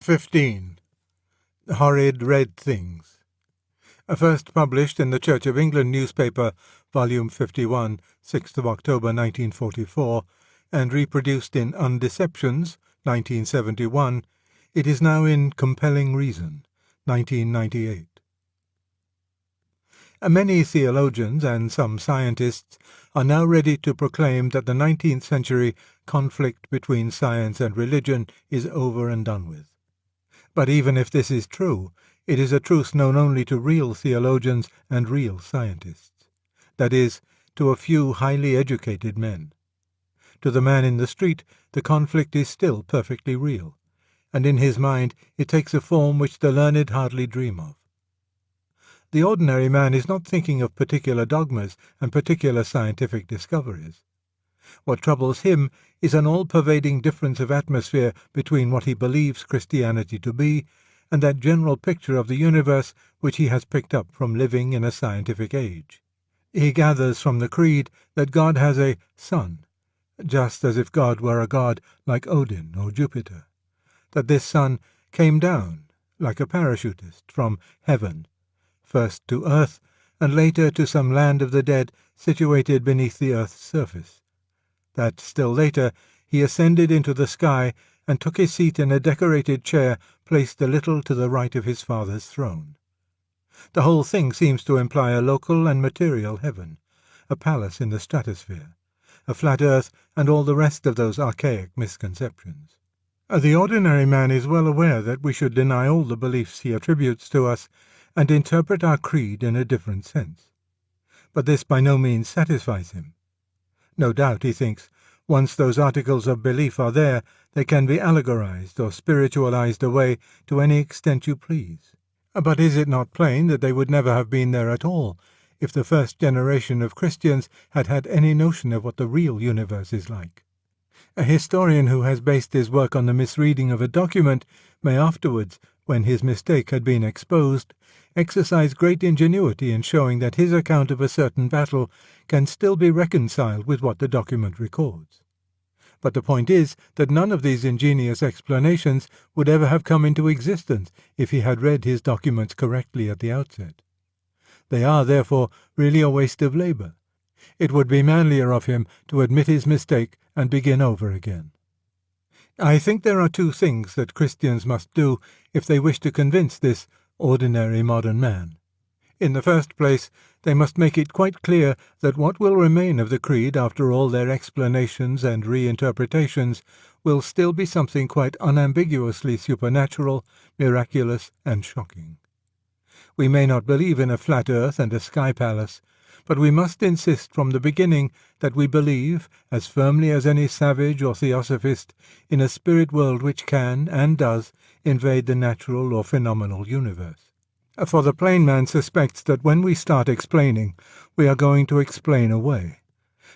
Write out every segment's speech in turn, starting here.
15. Horrid Red Things. First published in the Church of England newspaper, Volume 51, 6th of October 1944, and reproduced in Undeceptions, 1971, it is now in Compelling Reason, 1998. Many theologians and some scientists are now ready to proclaim that the 19th century conflict between science and religion is over and done with. But even if this is true, it is a truth known only to real theologians and real scientists. That is, to a few highly educated men. To the man in the street, the conflict is still perfectly real, and in his mind it takes a form which the learned hardly dream of. The ordinary man is not thinking of particular dogmas and particular scientific discoveries. What troubles him is an all-pervading difference of atmosphere between what he believes Christianity to be and that general picture of the universe which he has picked up from living in a scientific age. He gathers from the creed that God has a son, just as if God were a god like Odin or Jupiter, that this son came down, like a parachutist, from heaven, first to earth and later to some land of the dead situated beneath the earth's surface, that still later he ascended into the sky and took his seat in a decorated chair placed a little to the right of his father's throne. The whole thing seems to imply a local and material heaven, a palace in the stratosphere, a flat earth, and all the rest of those archaic misconceptions. The ordinary man is well aware that we should deny all the beliefs he attributes to us and interpret our creed in a different sense. But this by no means satisfies him. No doubt, he thinks, once those articles of belief are there, they can be allegorized or spiritualized away to any extent you please. But is it not plain that they would never have been there at all if the first generation of Christians had had any notion of what the real universe is like? A historian who has based his work on the misreading of a document may afterwards, when his mistake had been exposed, exercise great ingenuity in showing that his account of a certain battle can still be reconciled with what the document records. But the point is that none of these ingenious explanations would ever have come into existence if he had read his documents correctly at the outset. They are, therefore, really a waste of labour. It would be manlier of him to admit his mistake and begin over again. I think there are two things that Christians must do if they wish to convince this ordinary modern man. In the first place, they must make it quite clear that what will remain of the creed after all their explanations and reinterpretations will still be something quite unambiguously supernatural, miraculous, and shocking. We may not believe in a flat earth and a sky palace, but we must insist from the beginning that we believe, as firmly as any savage or theosophist, in a spirit world which can, and does, invade the natural or phenomenal universe. For the plain man suspects that when we start explaining, we are going to explain away,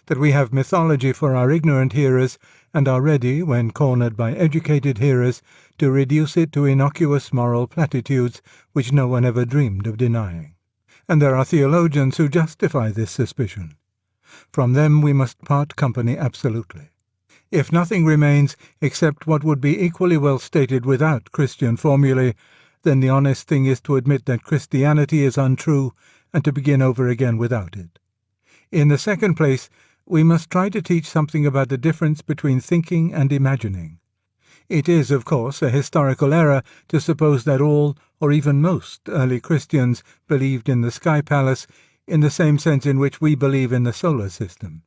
that we have mythology for our ignorant hearers, and are ready, when cornered by educated hearers, to reduce it to innocuous moral platitudes which no one ever dreamed of denying. And there are theologians who justify this suspicion. From them we must part company absolutely. If nothing remains except what would be equally well stated without Christian formulae, then the honest thing is to admit that Christianity is untrue and to begin over again without it. In the second place, we must try to teach something about the difference between thinking and imagining. It is, of course, a historical error to suppose that all, or even most, early Christians believed in the sky palace in the same sense in which we believe in the solar system.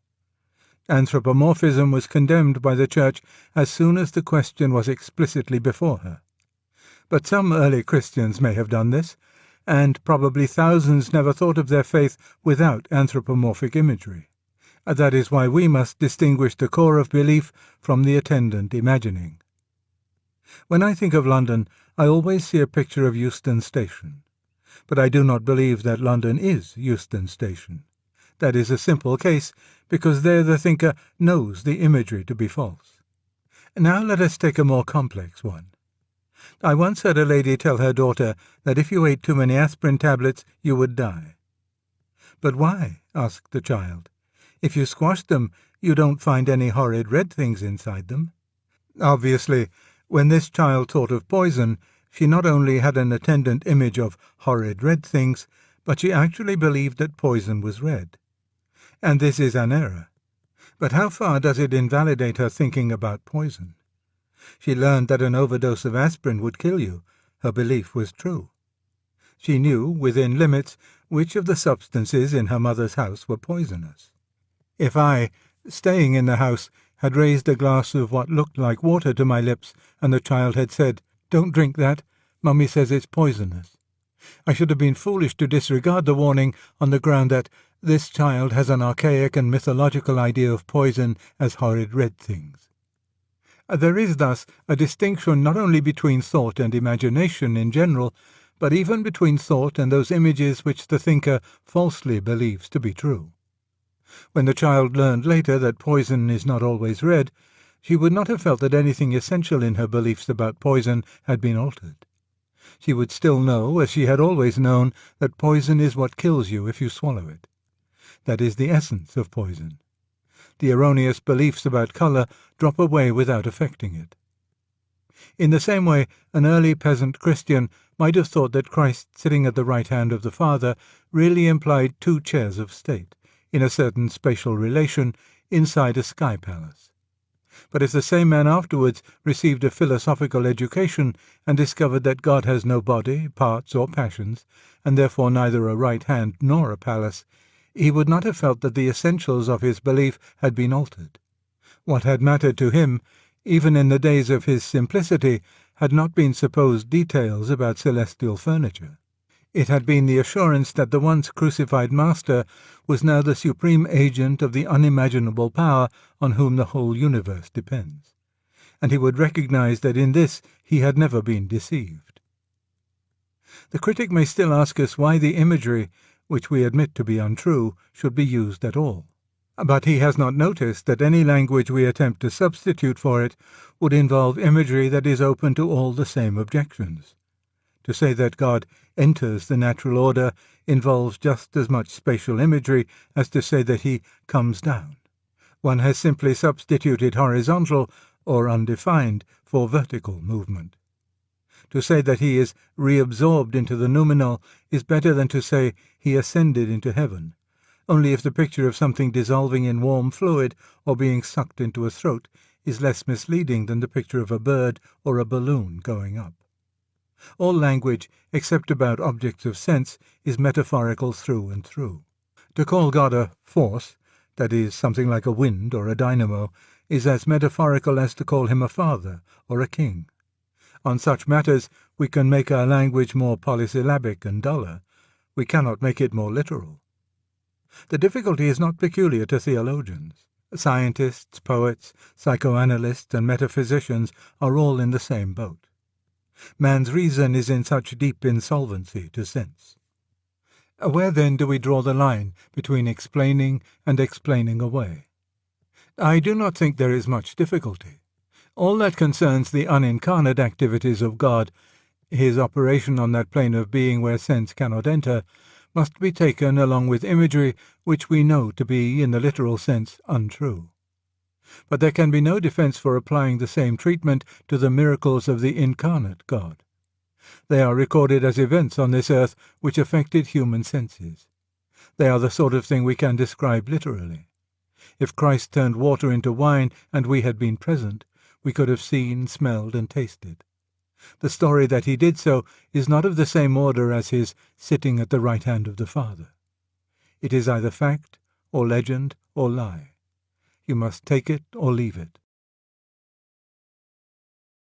Anthropomorphism was condemned by the Church as soon as the question was explicitly before her. But some early Christians may have done this, and probably thousands never thought of their faith without anthropomorphic imagery. That is why we must distinguish the core of belief from the attendant imagining. When I think of London, I always see a picture of Euston Station. But I do not believe that London is Euston Station. That is a simple case, because there the thinker knows the imagery to be false. Now let us take a more complex one. I once heard a lady tell her daughter that if you ate too many aspirin tablets you would die. "But why?" asked the child. "If you squash them, you don't find any horrid red things inside them." Obviously, When this child thought of poison, she not only had an attendant image of horrid red things, but she actually believed that poison was red. And this is an error. But how far does it invalidate her thinking about poison? She learned that an overdose of aspirin would kill you. Her belief was true. She knew, within limits, which of the substances in her mother's house were poisonous. If I, staying in the house, had raised a glass of what looked like water to my lips, and the child had said, "Don't drink that, Mummy says it's poisonous," I should have been foolish to disregard the warning on the ground that this child has an archaic and mythological idea of poison as horrid red things. There is thus a distinction not only between thought and imagination in general, but even between thought and those images which the thinker falsely believes to be true. When the child learned later that poison is not always red, she would not have felt that anything essential in her beliefs about poison had been altered. She would still know, as she had always known, that poison is what kills you if you swallow it. That is the essence of poison. The erroneous beliefs about colour drop away without affecting it. In the same way, an early peasant Christian might have thought that Christ sitting at the right hand of the Father really implied two chairs of state, in a certain spatial relation, inside a sky palace. But if the same man afterwards received a philosophical education and discovered that God has no body, parts, or passions, and therefore neither a right hand nor a palace, he would not have felt that the essentials of his belief had been altered. What had mattered to him, even in the days of his simplicity, had not been supposed details about celestial furniture. It had been the assurance that the once crucified Master was now the supreme agent of the unimaginable power on whom the whole universe depends, and he would recognize that in this he had never been deceived. The critic may still ask us why the imagery, which we admit to be untrue, should be used at all. But he has not noticed that any language we attempt to substitute for it would involve imagery that is open to all the same objections. To say that God enters the natural order involves just as much spatial imagery as to say that he comes down. One has simply substituted horizontal or undefined for vertical movement. To say that he is reabsorbed into the noumenal is better than to say he ascended into heaven, only if the picture of something dissolving in warm fluid or being sucked into a throat is less misleading than the picture of a bird or a balloon going up. All language, except about objects of sense, is metaphorical through and through. To call God a force, that is, something like a wind or a dynamo, is as metaphorical as to call him a father or a king. On such matters we can make our language more polysyllabic and duller. We cannot make it more literal. The difficulty is not peculiar to theologians. Scientists, poets, psychoanalysts, and metaphysicians are all in the same boat. Man's reason is in such deep insolvency to sense. Where then do we draw the line between explaining and explaining away? I do not think there is much difficulty. All that concerns the unincarnate activities of God, his operation on that plane of being where sense cannot enter, must be taken along with imagery which we know to be, in the literal sense, untrue. But there can be no defense for applying the same treatment to the miracles of the incarnate God. They are recorded as events on this earth which affected human senses. They are the sort of thing we can describe literally. If Christ turned water into wine and we had been present, we could have seen, smelled, and tasted. The story that he did so is not of the same order as his sitting at the right hand of the Father. It is either fact, or legend, or lie. You must take it or leave it.